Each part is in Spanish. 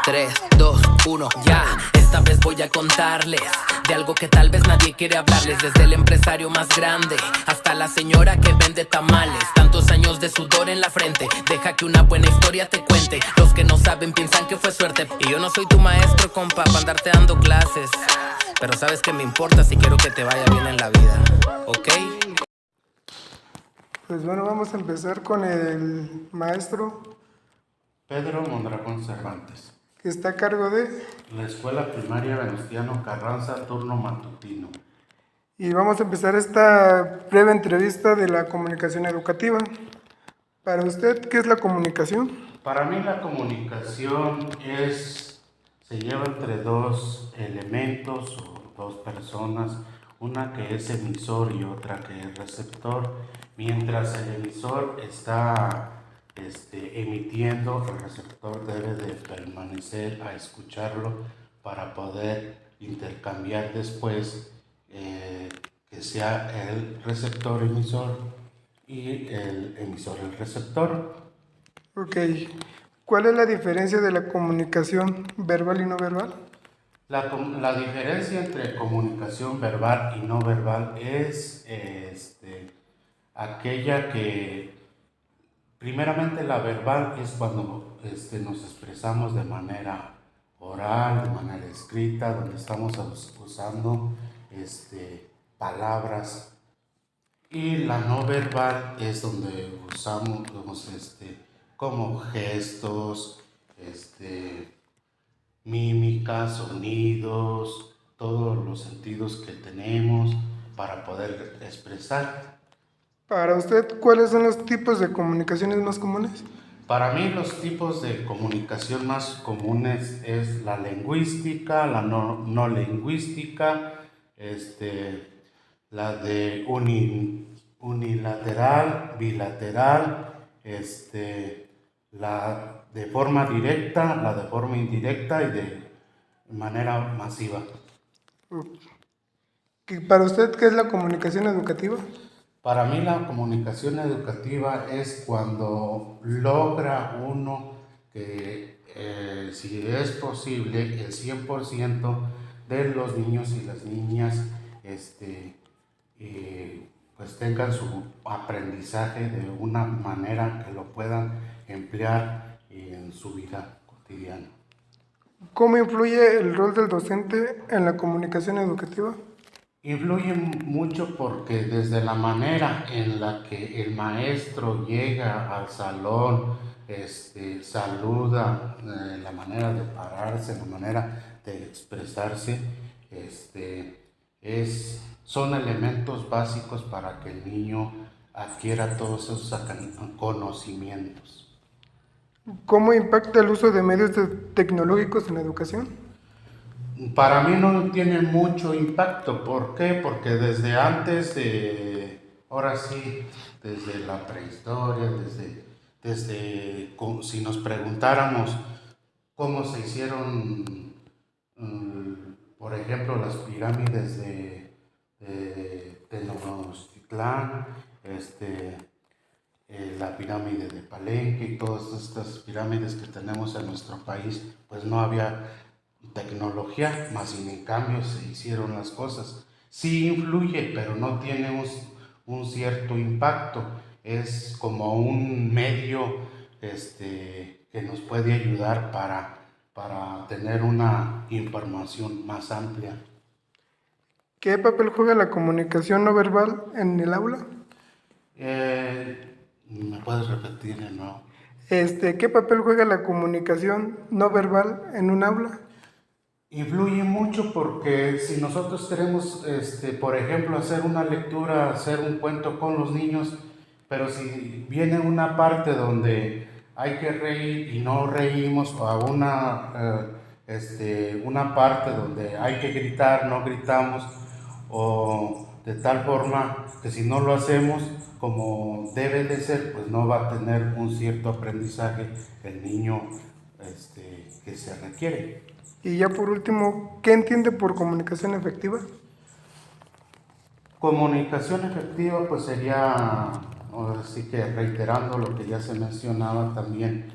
3, 2, 1, ya. Esta vez voy a contarles de algo que tal vez nadie quiere hablarles. Desde el empresario más grande hasta la señora que vende tamales. Tantos años de sudor en la frente, deja que una buena historia te cuente. Los que no saben piensan que fue suerte. Y yo no soy tu maestro, compa, para andarte dando clases. Pero sabes que me importa si quiero que te vaya bien en la vida, ¿ok? Pues bueno, vamos a empezar con el maestro Pedro Mondragón Cervantes. que está a cargo de... La Escuela Primaria Venustiano Carranza, turno matutino. Y vamos a empezar esta breve entrevista de la comunicación educativa. Para usted, ¿qué es la comunicación? Para mí la comunicación se lleva entre dos elementos o dos personas, una que es emisor y otra que es receptor. Mientras el emisor está emitiendo, el receptor debe de permanecer a escucharlo para poder intercambiar después, que sea el receptor emisor y el emisor el receptor. Ok. ¿Cuál es la diferencia de la comunicación verbal y no verbal? La diferencia entre comunicación verbal y no verbal es aquella que, primeramente, la verbal es cuando nos expresamos de manera oral, de manera escrita, donde estamos usando palabras, y la no verbal es donde usamos como gestos, mímica, sonidos, todos los sentidos que tenemos para poder expresar. Para usted, ¿cuáles son los tipos de comunicaciones más comunes? Para mí los tipos de comunicación más comunes es la lingüística, la no lingüística, la de unilateral, bilateral, la de forma directa, la de forma indirecta y de manera masiva. Para usted, ¿qué es la comunicación educativa? Para mí la comunicación educativa es cuando logra uno que, si es posible, el 100% de los niños y las niñas pues tengan su aprendizaje de una manera que lo puedan emplear en su vida cotidiana. ¿Cómo influye el rol del docente en la comunicación educativa? Influye mucho porque desde la manera en la que el maestro llega al salón, saluda, la manera de pararse, la manera de expresarse, son elementos básicos para que el niño adquiera todos esos conocimientos. ¿Cómo impacta el uso de medios tecnológicos en la educación? Para mí no tiene mucho impacto. ¿Por qué? Porque desde antes ahora sí, desde la prehistoria, si nos preguntáramos cómo se hicieron, por ejemplo, las pirámides de Tenochtitlán, la pirámide de Palenque y todas estas pirámides que tenemos en nuestro país, pues no había tecnología, más sin en cambio se hicieron las cosas. Sí influye, pero no tiene un cierto impacto. Es como un medio que nos puede ayudar para tener una información más amplia. ¿Qué papel juega la comunicación no verbal en el aula? ¿Me puedes repetir de nuevo? ¿Qué papel juega la comunicación no verbal en un aula? Influye mucho porque si nosotros queremos, por ejemplo, hacer una lectura, hacer un cuento con los niños, pero si viene una parte donde hay que reír y no reímos, o a una parte donde hay que gritar, no gritamos, o de tal forma que si no lo hacemos como debe de ser, pues no va a tener un cierto aprendizaje el niño que se requiere. Y ya por último, ¿qué entiende por comunicación efectiva? Comunicación efectiva pues sería, ahora sí que reiterando lo que ya se mencionaba también,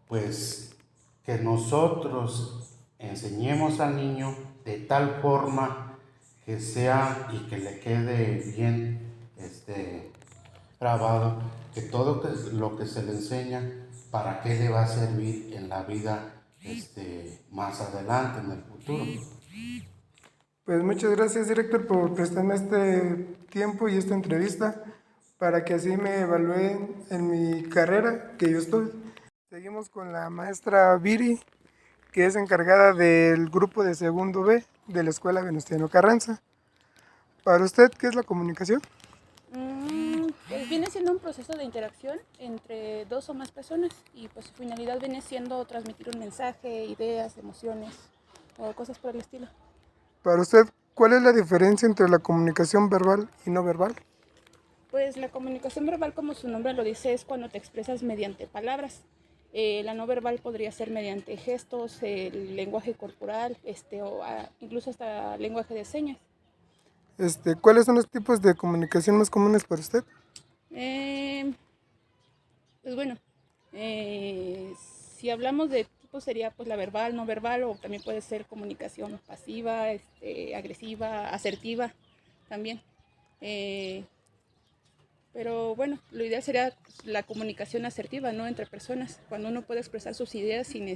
pues que nosotros enseñemos al niño de tal forma que sea y que le quede bien grabado, que todo lo que se le enseña, para qué le va a servir en la vida más adelante, en el futuro. Pues muchas gracias, director, por prestarme este tiempo y esta entrevista para que así me evalúen en mi carrera que yo estoy. Seguimos con la maestra Viri, que es encargada del grupo de segundo B de la Escuela Venustiano Carranza. Para usted, ¿qué es la comunicación? Pues viene siendo un proceso de interacción entre dos o más personas y pues su finalidad viene siendo transmitir un mensaje, ideas, emociones o cosas por el estilo. Para usted, ¿cuál es la diferencia entre la comunicación verbal y no verbal? Pues la comunicación verbal, como su nombre lo dice, es cuando te expresas mediante palabras. La no verbal podría ser mediante gestos, el lenguaje corporal, incluso hasta lenguaje de señas. ¿Cuáles son los tipos de comunicación más comunes para usted? Pues bueno, si hablamos de tipo sería pues la verbal, no verbal, o también puede ser comunicación pasiva, agresiva, asertiva también. Pero bueno, lo ideal sería la comunicación asertiva, ¿no? Entre personas, cuando uno puede expresar sus ideas sin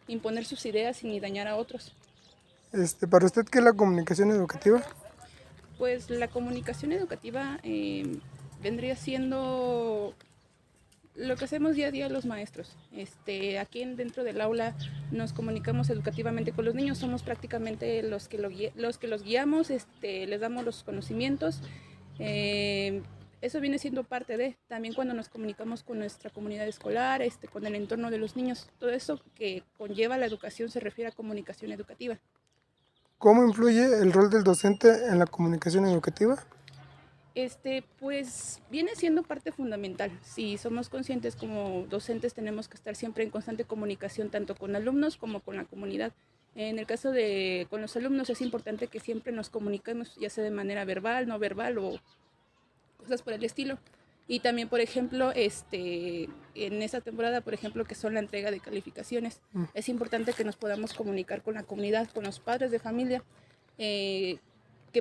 imponer sus ideas, sin ni dañar a otros. Para usted, ¿qué es la comunicación educativa? Pues la comunicación educativa vendría siendo lo que hacemos día a día los maestros. Aquí dentro del aula nos comunicamos educativamente con los niños, somos prácticamente los que los guiamos, les damos los conocimientos. Eso viene siendo parte de, también cuando nos comunicamos con nuestra comunidad escolar, con el entorno de los niños. Todo eso que conlleva la educación se refiere a comunicación educativa. ¿Cómo influye el rol del docente en la comunicación educativa? Pues viene siendo parte fundamental. Si somos conscientes como docentes, tenemos que estar siempre en constante comunicación tanto con alumnos como con la comunidad. En el caso de con los alumnos es importante que siempre nos comuniquemos, ya sea de manera verbal, no verbal o cosas por el estilo. Y también, por ejemplo, en esta temporada, por ejemplo, que son la entrega de calificaciones, es importante que nos podamos comunicar con la comunidad, con los padres de familia, que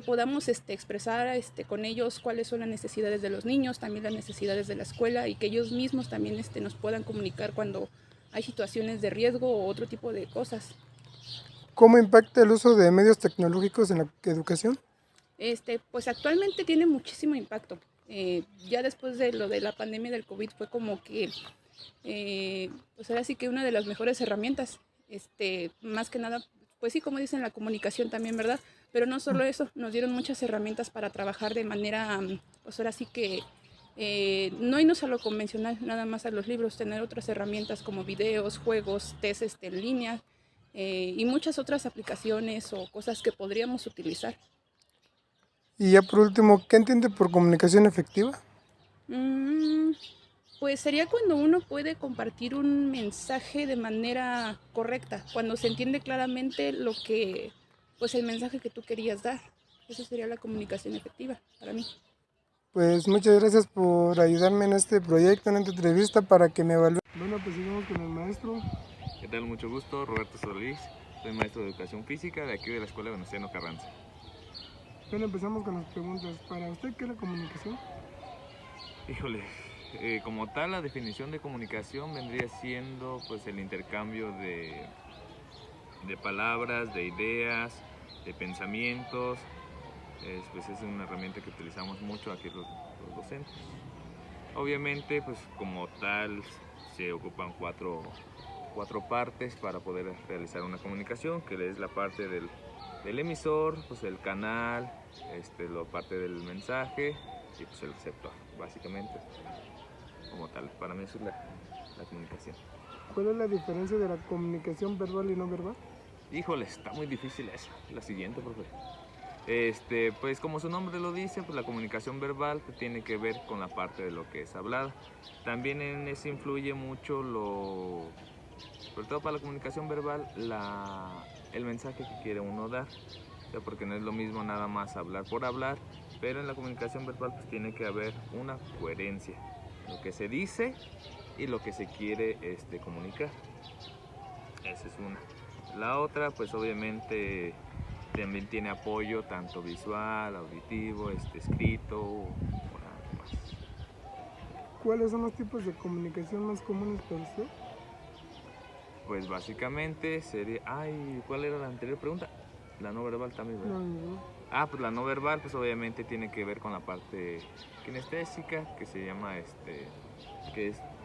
podamos expresar con ellos cuáles son las necesidades de los niños, también las necesidades de la escuela, y que ellos mismos también nos puedan comunicar cuando hay situaciones de riesgo o otro tipo de cosas. ¿Cómo impacta el uso de medios tecnológicos en la educación? Pues actualmente tiene muchísimo impacto. Ya después de lo de la pandemia del COVID fue como que, pues ahora sí que una de las mejores herramientas, más que nada, pues sí, como dicen, la comunicación también, ¿verdad? Pero no solo eso, nos dieron muchas herramientas para trabajar de manera, pues ahora sí que no irnos a lo convencional, nada más a los libros, tener otras herramientas como videos, juegos, test en línea y muchas otras aplicaciones o cosas que podríamos utilizar. Y ya por último, ¿qué entiende por comunicación efectiva? Pues sería cuando uno puede compartir un mensaje de manera correcta, cuando se entiende claramente pues el mensaje que tú querías dar. Eso sería la comunicación efectiva para mí. Pues muchas gracias por ayudarme en este proyecto, en esta entrevista para que me evalúen. Bueno, pues sigamos con el maestro. ¿Qué tal? Mucho gusto, Roberto Solís, soy maestro de Educación Física de aquí de la Escuela Venustiano Carranza. Bueno, empezamos con las preguntas. Para usted, ¿qué es la comunicación? Híjole, como tal la definición de comunicación vendría siendo pues el intercambio de palabras, de ideas, de pensamientos. Pues es una herramienta que utilizamos mucho aquí los docentes. Obviamente pues como tal se ocupan cuatro partes para poder realizar una comunicación, que es la parte del emisor, pues el canal, la parte del mensaje y pues el receptor, básicamente, como tal. Para mí eso es la comunicación. ¿Cuál es la diferencia de la comunicación verbal y no verbal? Híjole, está muy difícil eso. La siguiente, profe. Pues como su nombre lo dice, pues la comunicación verbal tiene que ver con la parte de lo que es hablada. También en eso influye mucho sobre todo para la comunicación verbal, el mensaje que quiere uno dar. O sea, porque no es lo mismo nada más hablar por hablar, pero en la comunicación verbal pues tiene que haber una coherencia. Lo que se dice y lo que se quiere comunicar. Esa es una. La otra, pues obviamente también tiene apoyo tanto visual, auditivo, escrito o algo más. ¿Cuáles son los tipos de comunicación más comunes para usted? Pues básicamente sería... Ay, ¿cuál era la anterior pregunta? La no verbal también, ¿verdad? No. Pues la no verbal, pues obviamente tiene que ver con la parte kinestésica, que se llama,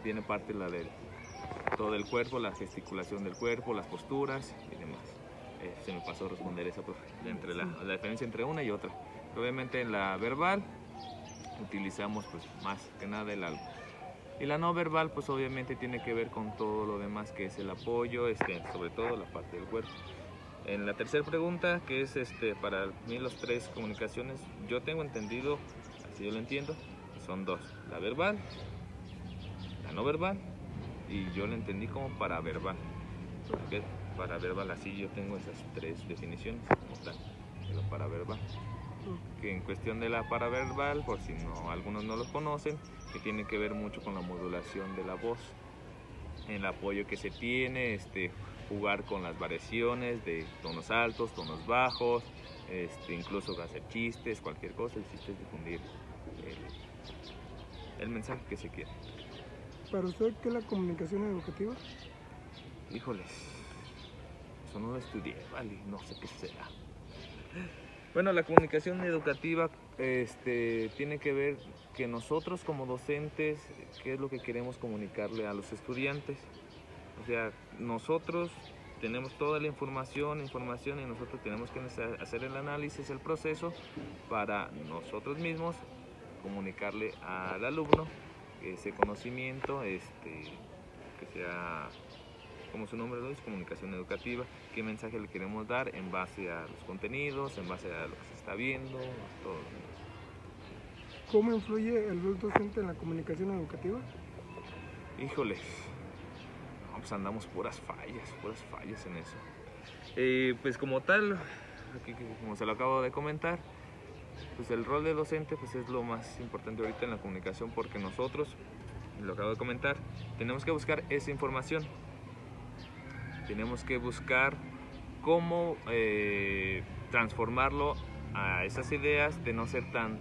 tiene parte la del todo el cuerpo, la gesticulación del cuerpo, las posturas y demás. Se me pasó responder esa, pues, entre la diferencia entre una y otra. Obviamente en la verbal utilizamos pues más que nada el algo. Y la no verbal pues obviamente tiene que ver con todo lo demás que es el apoyo, sobre todo la parte del cuerpo. En la tercera pregunta, que es para mí las tres comunicaciones, yo tengo entendido, así yo lo entiendo, son dos, la verbal, la no verbal y yo lo entendí como paraverbal. Porque paraverbal, así yo tengo esas tres definiciones como tal, de la paraverbal. Que en cuestión de la paraverbal, por si no algunos no lo conocen, que tiene que ver mucho con la modulación de la voz, el apoyo que se tiene, jugar con las variaciones de tonos altos, tonos bajos, incluso hacer chistes, cualquier cosa, el chiste es difundir el mensaje que se quiere. ¿Para usted qué es la comunicación educativa? Híjoles, eso no lo estudié, vale, no sé qué será. Bueno, la comunicación educativa tiene que ver que nosotros como docentes, qué es lo que queremos comunicarle a los estudiantes. O sea, nosotros tenemos toda la información y nosotros tenemos que hacer el análisis, el proceso, para nosotros mismos comunicarle al alumno ese conocimiento, que sea, como su nombre lo dice, comunicación educativa, qué mensaje le queremos dar en base a los contenidos, en base a lo que se está viendo, a todo. ¿Cómo influye el rol docente en la comunicación educativa? Híjoles, no, pues andamos puras fallas en eso. Pues como tal, aquí, como se lo acabo de comentar, pues el rol de docente pues es lo más importante ahorita en la comunicación, porque nosotros, lo acabo de comentar, tenemos que buscar esa información. Tenemos que buscar cómo transformarlo a esas ideas de no ser tan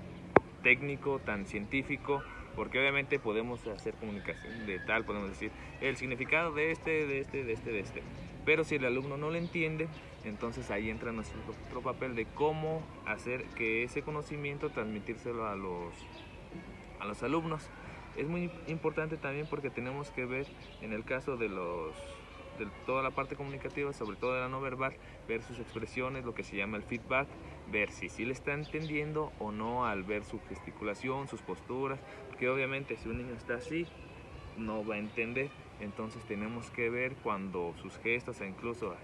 técnico, tan científico, porque obviamente podemos hacer comunicación de tal, podemos decir el significado de este. Pero si el alumno no lo entiende, entonces ahí entra nuestro otro papel de cómo hacer que ese conocimiento transmitírselo a los alumnos. Es muy importante también porque tenemos que ver en el caso de toda la parte comunicativa, sobre todo de la no verbal, ver sus expresiones, lo que se llama el feedback, ver si sí le está entendiendo o no al ver su gesticulación, sus posturas, porque obviamente si un niño está así, no va a entender. Entonces tenemos que ver cuando sus gestos, e incluso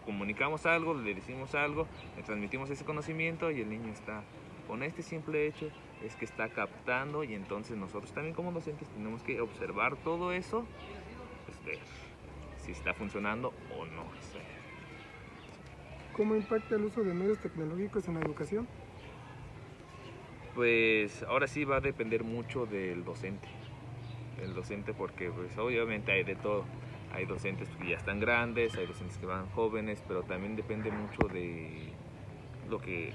comunicamos algo, le decimos algo, le transmitimos ese conocimiento y el niño está, con este simple hecho, es que está captando, y entonces nosotros también como docentes tenemos que observar todo eso, pues ver si está funcionando o no. ¿Cómo impacta el uso de medios tecnológicos en la educación? Pues ahora sí va a depender mucho del docente. El docente, porque pues obviamente hay de todo. Hay docentes que ya están grandes, hay docentes que van jóvenes, pero también depende mucho de lo que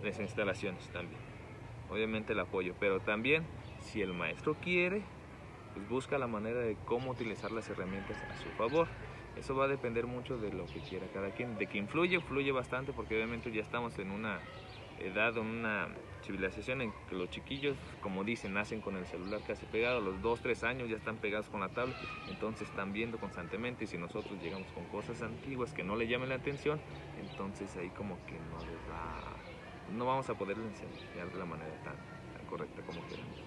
las instalaciones también. Obviamente el apoyo, pero también si el maestro quiere, pues busca la manera de cómo utilizar las herramientas a su favor. Eso va a depender mucho de lo que quiera cada quien. De que influye bastante, porque obviamente ya estamos en una edad, en una civilización en que los chiquillos, como dicen, nacen con el celular casi pegado, a los 2-3 años ya están pegados con la tablet, entonces están viendo constantemente, y si nosotros llegamos con cosas antiguas que no le llamen la atención, entonces ahí como que no vamos a poderle enseñar de la manera tan correcta como queremos.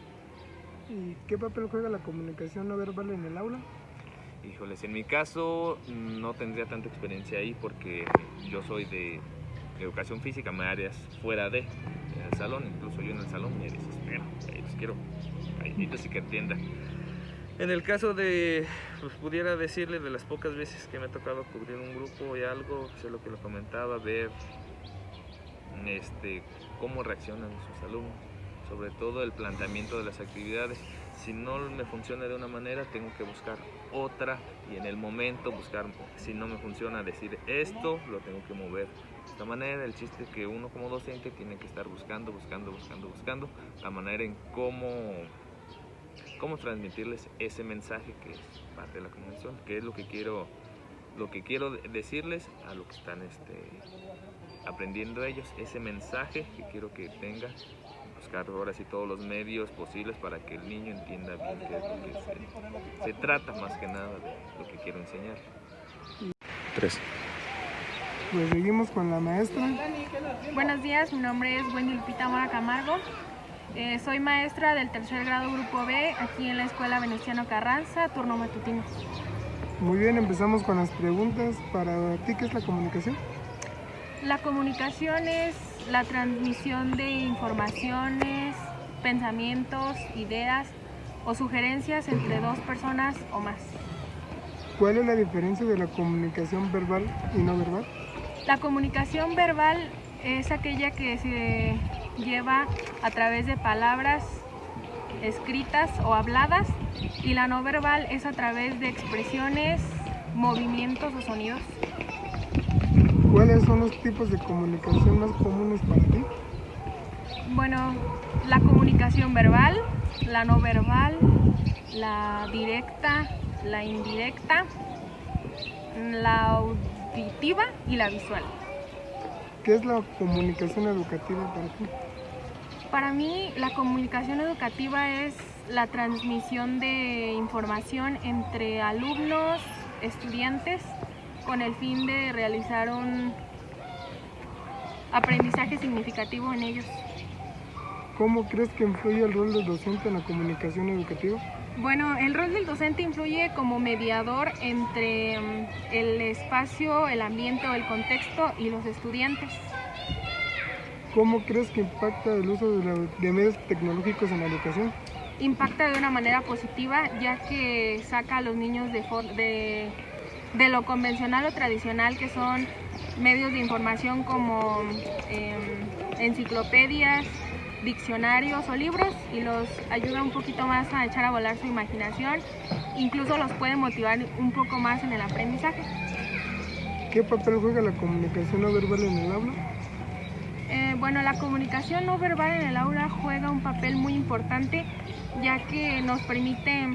¿Y qué papel juega la comunicación no verbal en el aula? Híjoles, en mi caso no tendría tanta experiencia ahí, porque yo soy de educación física, me áreas fuera en el salón, incluso yo en el salón me desespero, los quiero calladitos y que entiendan. En el caso de, pues pudiera decirle, de las pocas veces que me ha tocado cubrir un grupo y algo, sé lo que lo comentaba, ver cómo reaccionan sus alumnos, sobre todo el planteamiento de las actividades. Si no me funciona de una manera, tengo que buscar otra y en el momento buscar, si no me funciona decir esto, lo tengo que mover de esta manera. El chiste es que uno como docente tiene que estar buscando la manera en cómo transmitirles ese mensaje que es parte de la comunicación, que es lo que quiero decirles a lo que están aprendiendo ellos, ese mensaje que quiero que tengan, buscar ahora sí todos los medios posibles para que el niño entienda bien qué es lo que se trata más que nada de lo que quiero enseñar. 3. Pues seguimos con la maestra. Buenos días, mi nombre es Wendy Lupita Mora Camargo. Soy maestra del tercer grado Grupo B, aquí en la Escuela Venustiano Carranza, turno matutino. Muy bien, empezamos con las preguntas. Para ti, ¿qué es la comunicación? La comunicación es la transmisión de informaciones, pensamientos, ideas o sugerencias entre dos personas o más. ¿Cuál es la diferencia de la comunicación verbal y no verbal? La comunicación verbal es aquella que se lleva a través de palabras escritas o habladas, y la no verbal es a través de expresiones, movimientos o sonidos. ¿Cuáles son los tipos de comunicación más comunes para ti? Bueno, la comunicación verbal, la no verbal, la directa, la indirecta, la auditiva y la visual. ¿Qué es la comunicación educativa para ti? Para mí, la comunicación educativa es la transmisión de información entre alumnos, estudiantes, con el fin de realizar un aprendizaje significativo en ellos. ¿Cómo crees que influye el rol del docente en la comunicación educativa? Bueno, el rol del docente influye como mediador entre el espacio, el ambiente o el contexto y los estudiantes. ¿Cómo crees que impacta el uso de medios tecnológicos en la educación? Impacta de una manera positiva, ya que saca a los niños de lo convencional o tradicional, que son medios de información como enciclopedias, diccionarios o libros, y los ayuda un poquito más a echar a volar su imaginación, incluso los puede motivar un poco más en el aprendizaje. ¿Qué papel juega la comunicación no verbal en el aula? Bueno, la comunicación no verbal en el aula juega un papel muy importante, ya que nos permite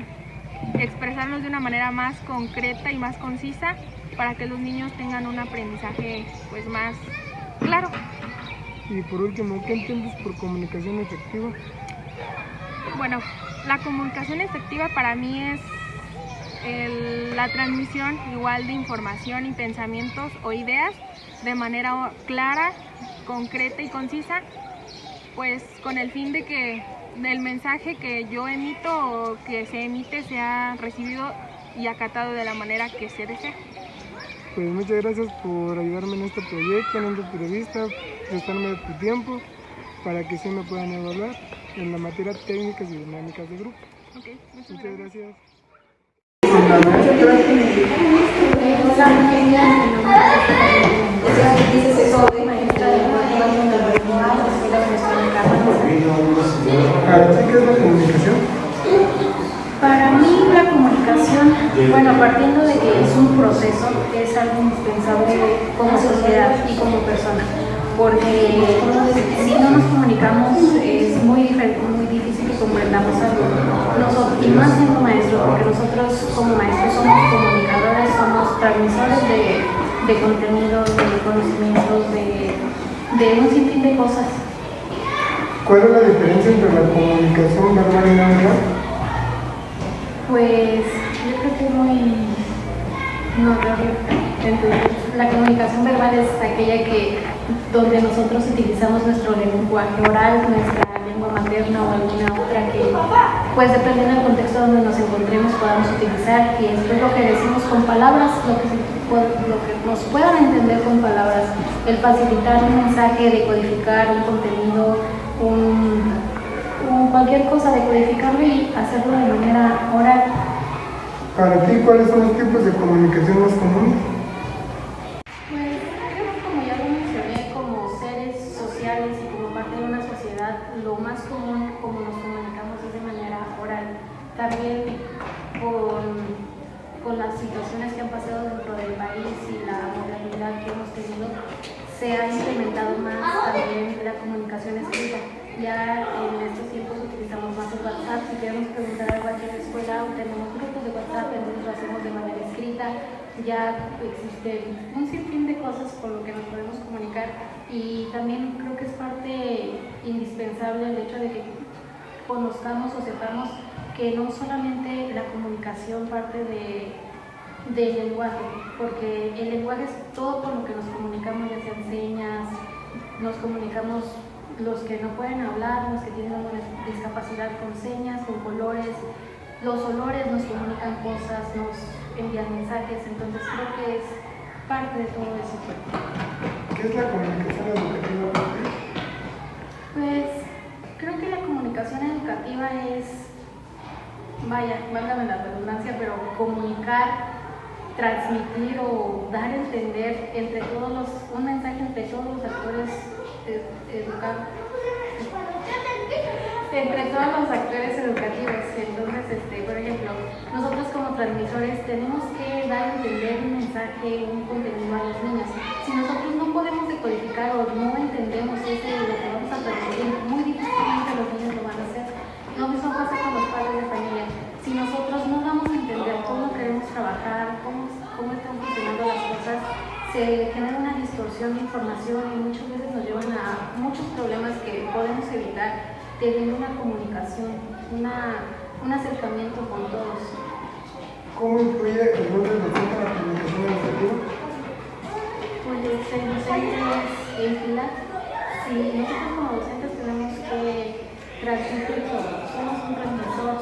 expresarnos de una manera más concreta y más concisa para que los niños tengan un aprendizaje pues más claro. Y por último, ¿qué entiendes por comunicación efectiva? Bueno, la comunicación efectiva para mí es la transmisión igual de información y pensamientos o ideas de manera clara, concreta y concisa, pues con el fin de que el mensaje que yo emito o que se emite sea recibido y acatado de la manera que se desea. Pues muchas gracias por ayudarme en este proyecto, en esta entrevista, prestarme tu tiempo para que sí me puedan evaluar en la materia técnicas y dinámicas de grupo. Okay, muchas gracias. ¿Qué es la comunicación? Para mí la comunicación, bueno, partiendo de que es un proceso, es algo indispensable como sociedad y como persona, porque si no nos comunicamos es muy difícil que comprendamos algo. Nosotros, y más siendo maestros, porque nosotros como maestros somos comunicadores, somos transmisores de contenidos, de conocimientos, de un sinfín de cosas. ¿Cuál es la diferencia entre la comunicación verbal y no verbal? Pues yo creo que no creo. Entonces, la comunicación verbal es aquella donde nosotros utilizamos nuestro lenguaje oral, nuestra lengua materna o alguna otra que, pues dependiendo del contexto donde nos encontremos, podamos utilizar, y esto es lo que decimos con palabras, lo que nos puedan entender con palabras, el facilitar un mensaje, decodificar un contenido, cualquier cosa, decodificarlo y hacerlo de manera oral. Para ti, ¿cuáles son los tipos de comunicación más comunes? Pues creo que, como ya lo mencioné, como seres sociales y como parte de una sociedad, lo más común como nos comunicamos es de manera oral. situaciones que han pasado dentro del país y la modernidad que hemos tenido, se ha implementado más también la comunicación escrita. Ya en estos tiempos utilizamos más el WhatsApp. Si queremos preguntar algo aquí en la escuela, tenemos grupos de WhatsApp, entonces lo hacemos de manera escrita. Ya existe un sinfín de cosas con lo que nos podemos comunicar, y también creo que es parte indispensable el hecho de que conozcamos o sepamos que no solamente la comunicación parte del lenguaje, porque el lenguaje es todo con lo que nos comunicamos, ya sean señas, nos comunicamos los que no pueden hablar, los que tienen alguna discapacidad con señas, con colores, los olores nos comunican cosas, nos envían mensajes, entonces creo que es parte de todo eso. ¿Qué es la comunicación educativa para ti? Pues creo que la comunicación educativa es, vaya, válgame la redundancia, pero comunicar, transmitir o dar a entender entre todos los, un mensaje entre todos los actores educativos. Entonces, por ejemplo, nosotros como transmisores tenemos que dar a entender un mensaje, un contenido a los niños. Si nosotros no podemos decodificar o no entendemos lo que vamos a transmitir, muy difícilmente los niños lo van a hacer. Lo mismo pasa con los padres de familia. Si nosotros no damos a entender cómo queremos trabajar, cómo están funcionando las cosas, se genera una distorsión de información y muchas veces nos llevan a muchos problemas que podemos evitar teniendo una comunicación, un acercamiento con todos. ¿Cómo influye el rol del docente en la comunicación educativa? Pues el docente es el pilar. Si nosotros como docentes tenemos que transmitir todo, somos un transmisor,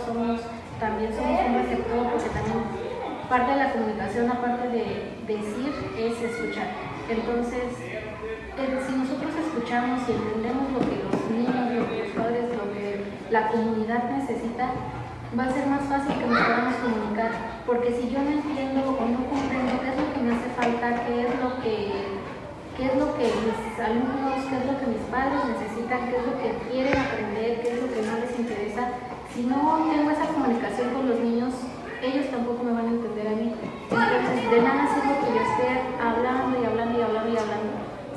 también somos un receptor, porque también parte de la comunicación, aparte de decir, es escuchar. Entonces, si nosotros escuchamos y entendemos lo que los niños, lo que los padres, lo que la comunidad necesita, va a ser más fácil que nos podamos comunicar. Porque si yo no entiendo o no comprendo qué es lo que me hace falta, qué es lo que mis alumnos, qué es lo que mis padres necesitan, qué es lo que quieren aprender, qué es lo que no les interesa, si no tengo esa comunicación con los niños, ellos tampoco me van a entender a mí. Entonces, de nada sirve que yo esté hablando y hablando y hablando y hablando.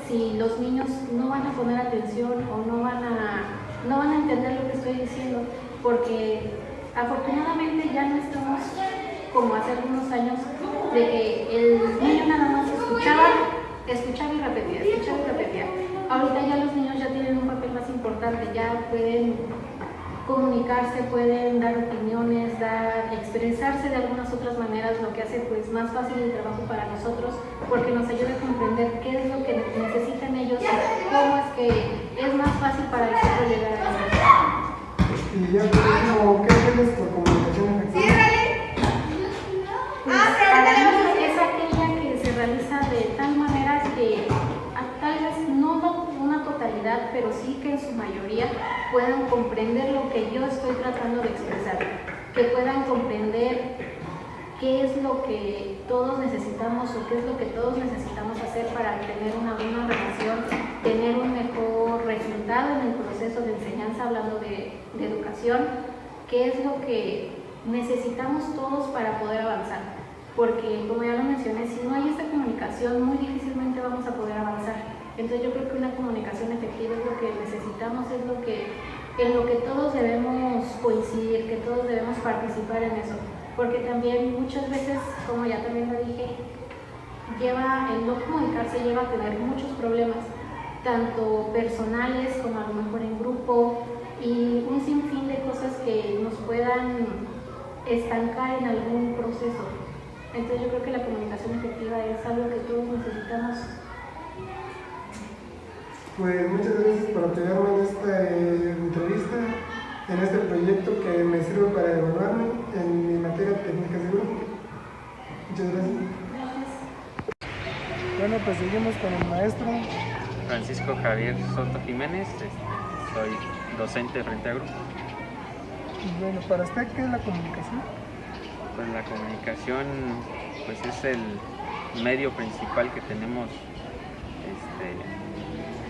Si los niños no van a poner atención o no van a entender lo que estoy diciendo, porque afortunadamente ya no estamos como hace algunos años, de que el niño nada más escuchaba y repetía. Ahorita ya los niños ya tienen un papel más importante, ya pueden comunicarse, pueden dar opiniones, expresarse de algunas otras maneras, lo que hace pues más fácil el trabajo para nosotros, porque nos ayuda a comprender qué es lo que necesitan ellos y cómo es que es más fácil para nosotros llegar a ellos. Y ya por último, ¿qué es la comunicación efectiva? Pues, para mí es aquella que se realiza de tal manera que tal vez no una totalidad, pero sí que en su mayoría puedan comprender lo que yo estoy tratando de expresar, que puedan comprender qué es lo que todos necesitamos o qué es lo que todos necesitamos hacer para tener una buena relación, tener un mejor resultado en el proceso de enseñanza, hablando de educación, qué es lo que necesitamos todos para poder avanzar. Porque, como ya lo mencioné, si no hay esta comunicación, muy difícilmente vamos a poder avanzar. Entonces yo creo que una comunicación efectiva es lo que necesitamos, es en lo que todos debemos coincidir, que todos debemos participar en eso. Porque también muchas veces, como ya también lo dije, el no comunicarse lleva a tener muchos problemas, tanto personales como a lo mejor en grupo, y un sinfín de cosas que nos puedan estancar en algún proceso. Entonces yo creo que la comunicación efectiva es algo que todos necesitamos. Pues muchas gracias por apoyarme en esta entrevista, en este proyecto que me sirve para evaluarme en mi materia de técnicas de grupo. Muchas gracias. Bueno, pues seguimos con el maestro Francisco Javier Soto Jiménez, soy docente frente a grupo. Bueno, para usted, ¿qué es la comunicación? Pues la comunicación pues es el medio principal que tenemos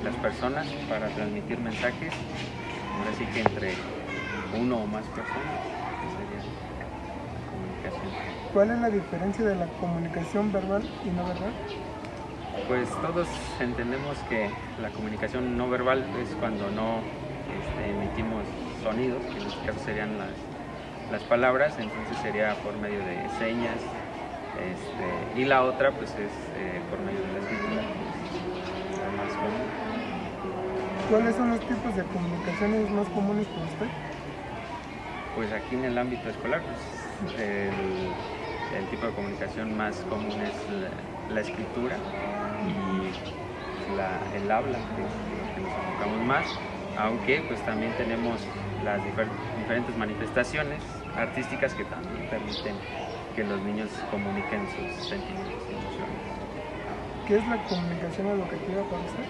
las personas para transmitir mensajes, ahora sí que entre uno o más personas, que sería la comunicación. ¿Cuál es la diferencia de la comunicación verbal y no verbal? Pues todos entendemos que la comunicación no verbal es cuando no emitimos sonidos, que en este caso serían las palabras, entonces sería por medio de señas, y la otra pues es por medio de la escritura, que es la más común. ¿Cuáles son los tipos de comunicaciones más comunes para usted? Pues aquí en el ámbito escolar, pues, el tipo de comunicación más común es la escritura y el habla, que es lo que nos enfocamos más, aunque pues también tenemos las diferentes manifestaciones artísticas que también permiten que los niños comuniquen sus sentimientos y emociones. ¿Qué es la comunicación educativa para usted?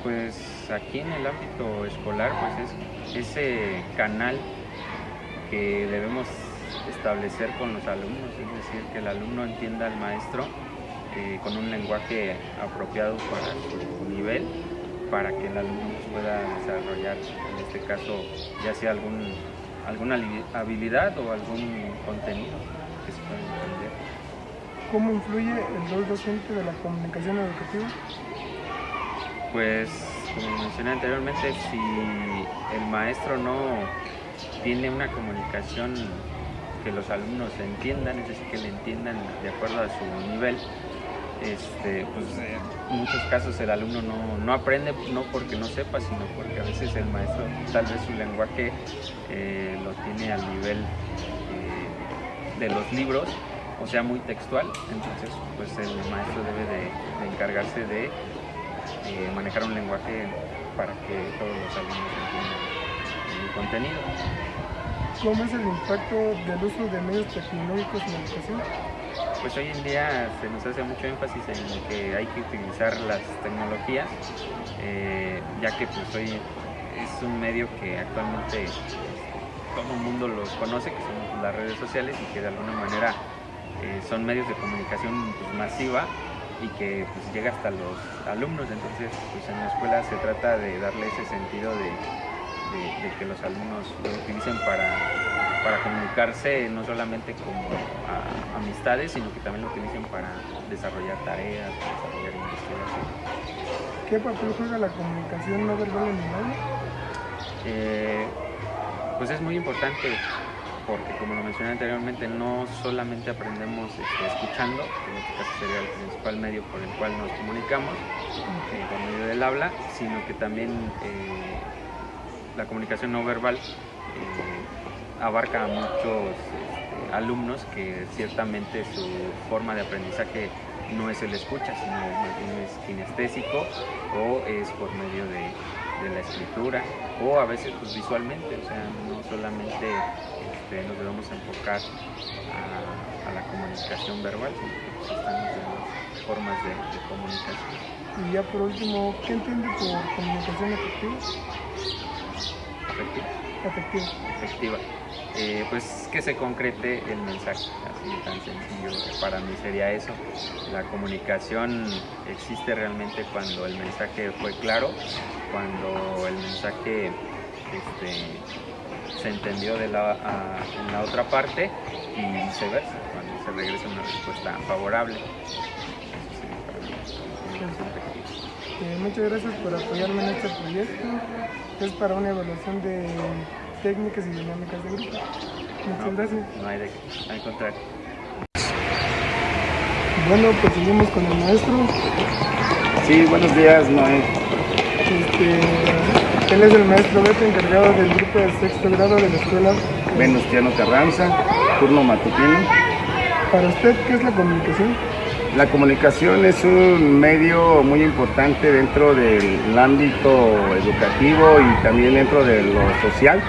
Pues aquí en el ámbito escolar pues es ese canal que debemos establecer con los alumnos, es decir, que el alumno entienda al maestro con un lenguaje apropiado para su nivel, para que el alumno pueda desarrollar, en este caso, ya sea alguna habilidad o algún contenido que se pueda entender. ¿Cómo influye el rol docente de la comunicación educativa? Pues, como mencioné anteriormente, si el maestro no tiene una comunicación que los alumnos entiendan, es decir, que le entiendan de acuerdo a su nivel, pues en muchos casos el alumno no aprende, no porque no sepa, sino porque a veces el maestro tal vez su lenguaje lo tiene al nivel de los libros, o sea, muy textual. Entonces pues el maestro debe de encargarse de manejar un lenguaje para que todos los alumnos entiendan el contenido. ¿Cómo es el impacto del uso de medios tecnológicos en la educación? Pues hoy en día se nos hace mucho énfasis en que hay que utilizar las tecnologías, ya que pues hoy es un medio que actualmente todo el mundo los conoce, que son las redes sociales, y que de alguna manera son medios de comunicación pues, masiva, y que pues, llega hasta los alumnos. Entonces pues, en la escuela se trata de darle ese sentido de que los alumnos lo utilicen para comunicarse, no solamente como amistades, sino que también lo utilicen para desarrollar tareas, desarrollar investigación. ¿Qué papel juega la comunicación no verbal en el aula? Pues es muy importante, porque como lo mencioné anteriormente, no solamente aprendemos escuchando, que en este caso sería el principal medio por el cual nos comunicamos, por medio del habla, sino que también la comunicación no verbal abarca a muchos alumnos que ciertamente su forma de aprendizaje no es el escucha, sino más bien es kinestésico, o es por medio de la escritura, o a veces pues visualmente, o sea, no solamente nos debemos enfocar a la comunicación verbal, sino que pues, están las demás formas de comunicación. Y ya por último, ¿qué entiende por comunicación efectiva? Efectiva. Pues que se concrete el mensaje, así tan sencillo para mí sería eso. La comunicación existe realmente cuando el mensaje fue claro, cuando el mensaje se entendió en la otra parte, y viceversa, cuando se regresa una respuesta favorable. Muchas gracias por apoyarme en este proyecto. Es para una evaluación de técnicas y dinámicas de grupo. Muchas gracias. No hay de qué, al contrario. Bueno, pues seguimos con el maestro. Sí, buenos días, Noé. Él es el maestro Beto, encargado del grupo de sexto grado de la escuela Venustiano Carranza, turno matutino. Para usted, ¿qué es la comunicación? La comunicación es un medio muy importante dentro del ámbito educativo y también dentro de lo social.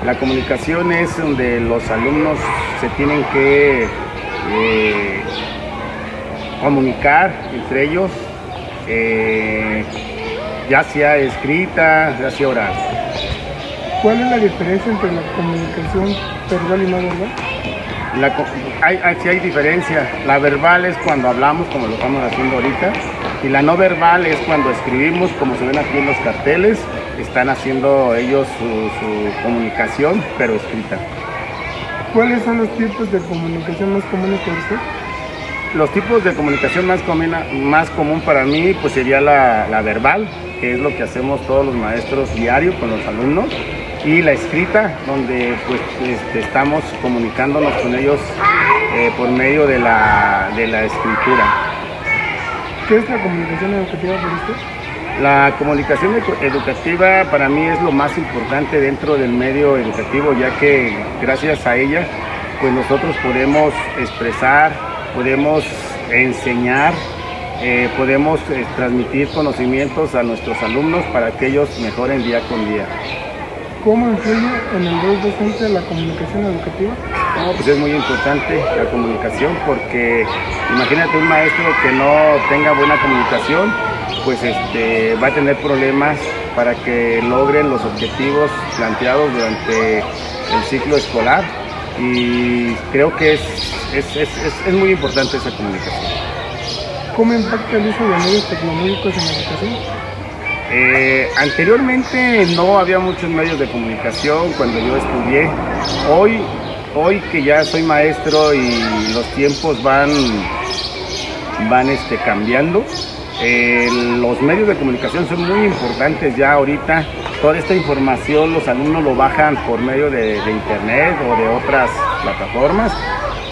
La comunicación es donde los alumnos se tienen que comunicar entre ellos, ya sea escrita, ya sea oral. ¿Cuál es la diferencia entre la comunicación verbal y no verbal? Sí hay diferencia. La verbal es cuando hablamos, como lo estamos haciendo ahorita, y la no verbal es cuando escribimos, como se ven aquí en los carteles. Están haciendo ellos su comunicación, pero escrita. ¿Cuáles son los tipos de comunicación más comunes para usted? Los tipos de comunicación más común para mí pues sería la verbal, que es lo que hacemos todos los maestros diario con los alumnos, y la escrita, donde pues estamos comunicándonos con ellos por medio de la escritura. ¿Qué es la comunicación educativa para usted? La comunicación educativa para mí es lo más importante dentro del medio educativo, ya que gracias a ella pues nosotros podemos expresar, podemos enseñar, podemos transmitir conocimientos a nuestros alumnos para que ellos mejoren día con día. ¿Cómo influye en el rol docente la comunicación educativa? No, pues es muy importante la comunicación, porque imagínate un maestro que no tenga buena comunicación, pues va a tener problemas para que logren los objetivos planteados durante el ciclo escolar, y creo que es muy importante esa comunicación. ¿Cómo impacta el uso de medios tecnológicos en la educación? Anteriormente no había muchos medios de comunicación cuando yo estudié. Hoy que ya soy maestro y los tiempos van cambiando, los medios de comunicación son muy importantes ya ahorita. Toda esta información los alumnos lo bajan por medio de internet o de otras plataformas,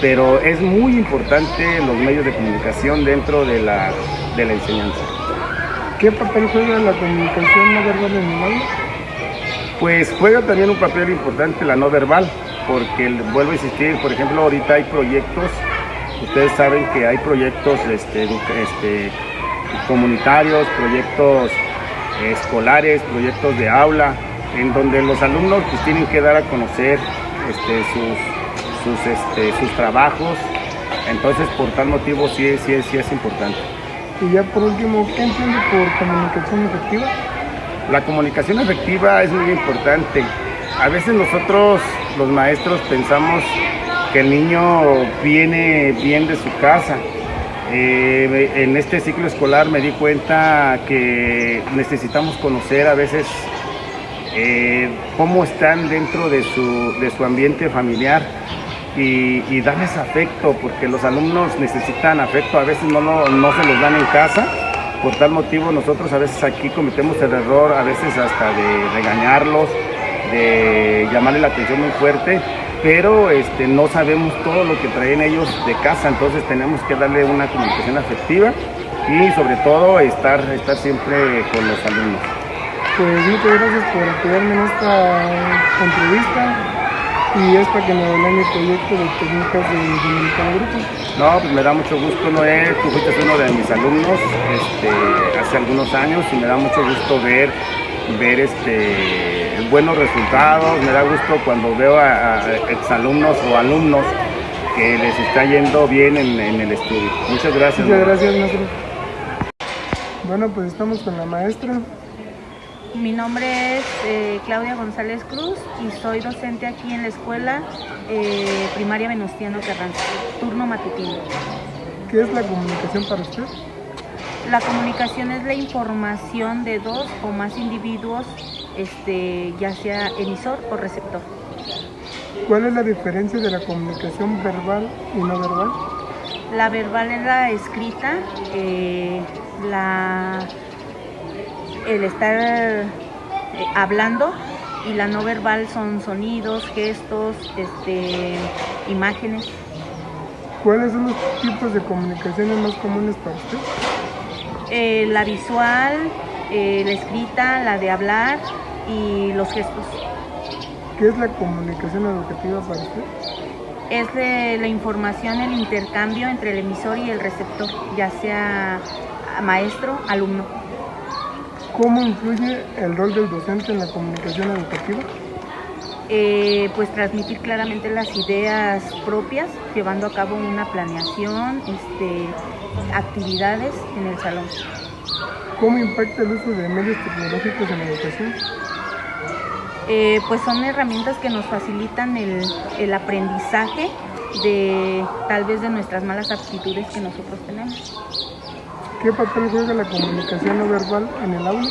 pero es muy importante los medios de comunicación dentro de la enseñanza. ¿Qué papel juega la comunicación no verbal en el aula? Pues juega también un papel importante la no verbal, porque vuelvo a insistir, por ejemplo, ahorita hay proyectos, ustedes saben que hay proyectos comunitarios, proyectos escolares, proyectos de aula, en donde los alumnos pues tienen que dar a conocer sus trabajos. Entonces, por tal motivo sí es importante. Y ya por último, ¿qué entiende por comunicación efectiva? La comunicación efectiva es muy importante. A veces nosotros, los maestros, pensamos que el niño viene bien de su casa. En este ciclo escolar me di cuenta que necesitamos conocer a veces cómo están dentro de su ambiente familiar y darles afecto, porque los alumnos necesitan afecto, a veces no se los dan en casa. Por tal motivo nosotros a veces aquí cometemos el error, a veces hasta de regañarlos, de llamarle la atención muy fuerte, pero no sabemos todo lo que traen ellos de casa, entonces tenemos que darle una comunicación afectiva y sobre todo estar siempre con los alumnos. Pues muchas gracias por apoyarme en esta entrevista y es para que me den el proyecto de técnicas de dinámica de grupo. No, pues me da mucho gusto, Noé, tú fuiste uno de mis alumnos hace algunos años y me da mucho gusto ver buenos resultados. Me da gusto cuando veo a exalumnos o alumnos que les está yendo bien en el estudio. Muchas gracias. Muchas gracias, maestro. Bueno, pues estamos con la maestra. Mi nombre es Claudia González Cruz y soy docente aquí en la escuela primaria Venustiano Carranza, turno matutino. ¿Qué es la comunicación para usted? La comunicación es la información de dos o más individuos, ya sea emisor o receptor. ¿Cuál es la diferencia de la comunicación verbal y no verbal? La verbal es la escrita, el estar hablando, y la no verbal son sonidos, gestos, imágenes. ¿Cuáles son los tipos de comunicaciones más comunes para usted? La visual, la escrita, la de hablar y los gestos. ¿Qué es la comunicación educativa para usted? Es la información, el intercambio entre el emisor y el receptor, ya sea maestro, alumno. ¿Cómo influye el rol del docente en la comunicación educativa? Pues transmitir claramente las ideas propias, llevando a cabo una planeación, actividades en el salón. ¿Cómo impacta el uso de medios tecnológicos en la educación? Pues son herramientas que nos facilitan el aprendizaje tal vez de nuestras malas aptitudes que nosotros tenemos. ¿Qué papel juega la comunicación no verbal en el aula?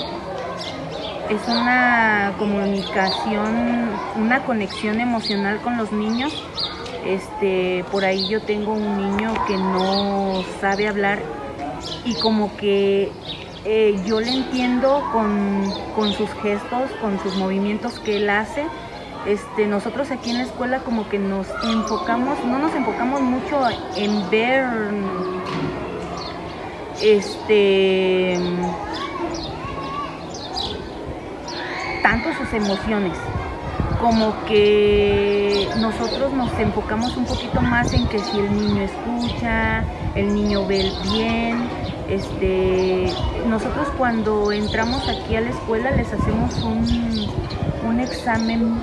Es una comunicación, una conexión emocional con los niños Por ahí yo tengo un niño que no sabe hablar y como que yo le entiendo con sus gestos, con sus movimientos que él hace. Nosotros aquí en la escuela como que no nos enfocamos mucho en ver tanto sus emociones, como que nosotros nos enfocamos un poquito más en que si el niño escucha, el niño ve bien. Nosotros cuando entramos aquí a la escuela les hacemos un examen,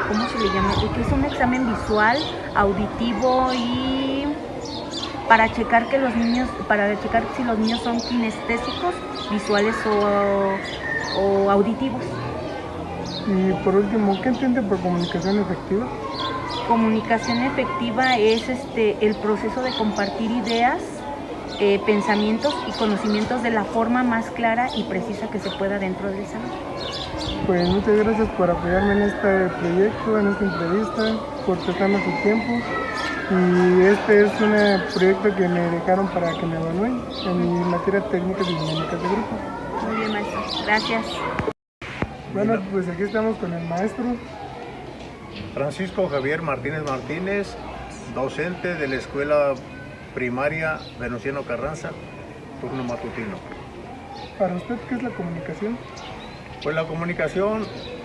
¿cómo se le llama? Que es un examen visual, auditivo y para checar si los niños son kinestésicos, visuales o auditivos. Y por último, ¿qué entiende por comunicación efectiva? Comunicación efectiva es el proceso de compartir ideas, pensamientos y conocimientos de la forma más clara y precisa que se pueda dentro del salón. Pues muchas gracias por apoyarme en este proyecto, en esta entrevista, por prestarme su tiempo. Y este es un proyecto que me dejaron para que me evalúen en mi materia técnica de dinámicas de grupo. Muy bien, maestro. Gracias. Bueno, pues aquí estamos con el maestro Francisco Javier Martínez Martínez, docente de la Escuela Primaria Venustiano Carranza, turno matutino. ¿Para usted qué es la comunicación? Pues la comunicación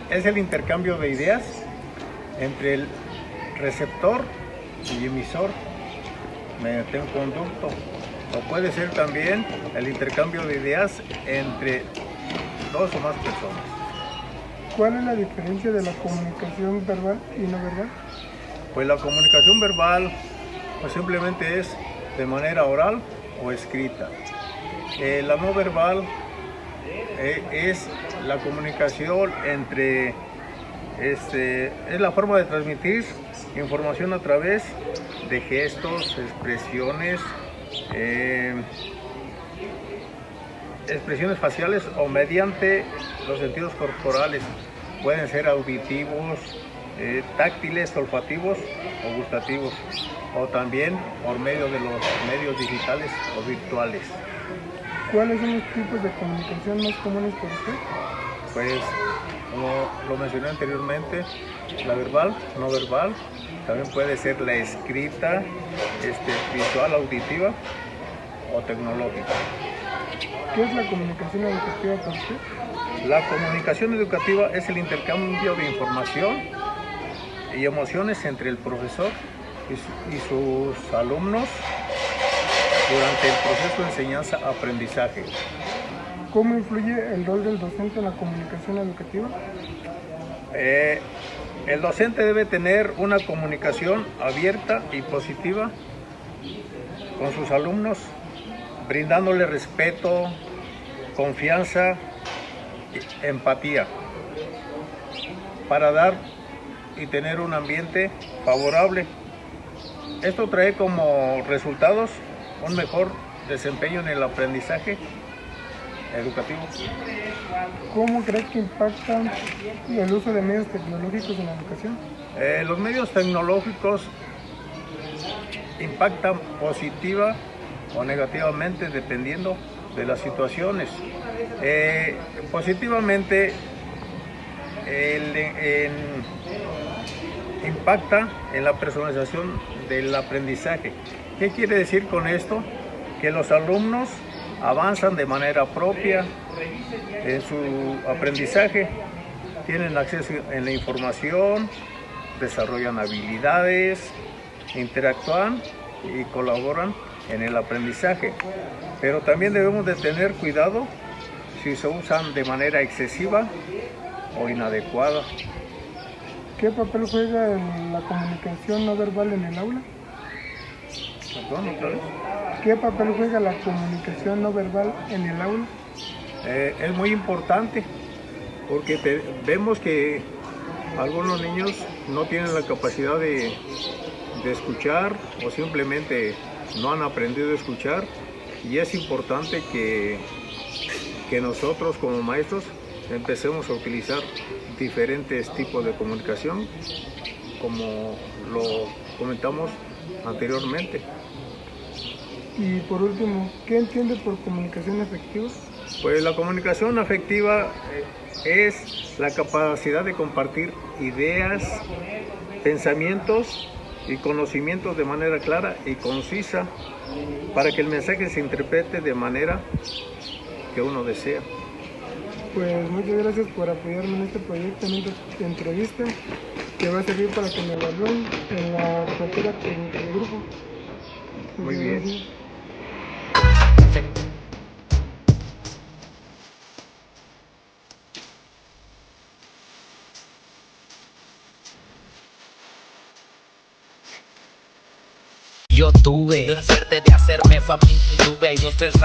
es el intercambio de ideas entre el receptor y emisor mediante un conducto, o puede ser también el intercambio de ideas entre dos o más personas. ¿Cuál es la diferencia de la comunicación verbal y no verbal? Pues la comunicación verbal pues simplemente es de manera oral o escrita. La no verbal es la comunicación entre, es la forma de transmitir información a través de gestos, expresiones, expresiones faciales o mediante los sentidos corporales. Pueden ser auditivos, táctiles, olfativos o gustativos, o también por medio de los medios digitales o virtuales. ¿Cuáles son los tipos de comunicación más comunes para usted? Pues, como lo mencioné anteriormente, la verbal, no verbal, también puede ser la escrita, visual, auditiva o tecnológica. ¿Qué es la comunicación educativa para usted? La comunicación educativa es el intercambio de información y emociones entre el profesor y sus alumnos durante el proceso de enseñanza-aprendizaje. ¿Cómo influye el rol del docente en la comunicación educativa? El docente debe tener una comunicación abierta y positiva con sus alumnos, brindándole respeto, confianza, empatía, para dar y tener un ambiente favorable. Esto trae como resultados un mejor desempeño en el aprendizaje educativo. ¿Cómo crees que impacta el uso de medios tecnológicos en la educación? Los medios tecnológicos impactan positiva o negativamente dependiendo de las situaciones. Positivamente impacta en la personalización del aprendizaje. ¿Qué quiere decir con esto? Que los alumnos avanzan de manera propia en su aprendizaje, tienen acceso a la información, desarrollan habilidades, interactúan y colaboran en el aprendizaje. Pero también debemos de tener cuidado si se usan de manera excesiva o inadecuada. ¿Qué papel juega la comunicación no verbal en el aula? Perdón, ¿otra vez? ¿Qué papel juega la comunicación no verbal en el aula? Es muy importante porque vemos que algunos niños no tienen la capacidad de escuchar o simplemente no han aprendido a escuchar, y es importante que nosotros como maestros empecemos a utilizar diferentes tipos de comunicación como lo comentamos anteriormente. Y por último, ¿qué entiende por comunicación afectiva? Pues la comunicación afectiva es la capacidad de compartir ideas, pensamientos y conocimientos de manera clara y concisa para que el mensaje se interprete de manera que uno desea. Pues muchas gracias por apoyarme en este proyecto, en esta entrevista, que va a servir para que me evalúen en la cartera técnica del grupo. Muy bien. Gracias. Yo tuve la suerte de hacerme familia y tuve 2, 3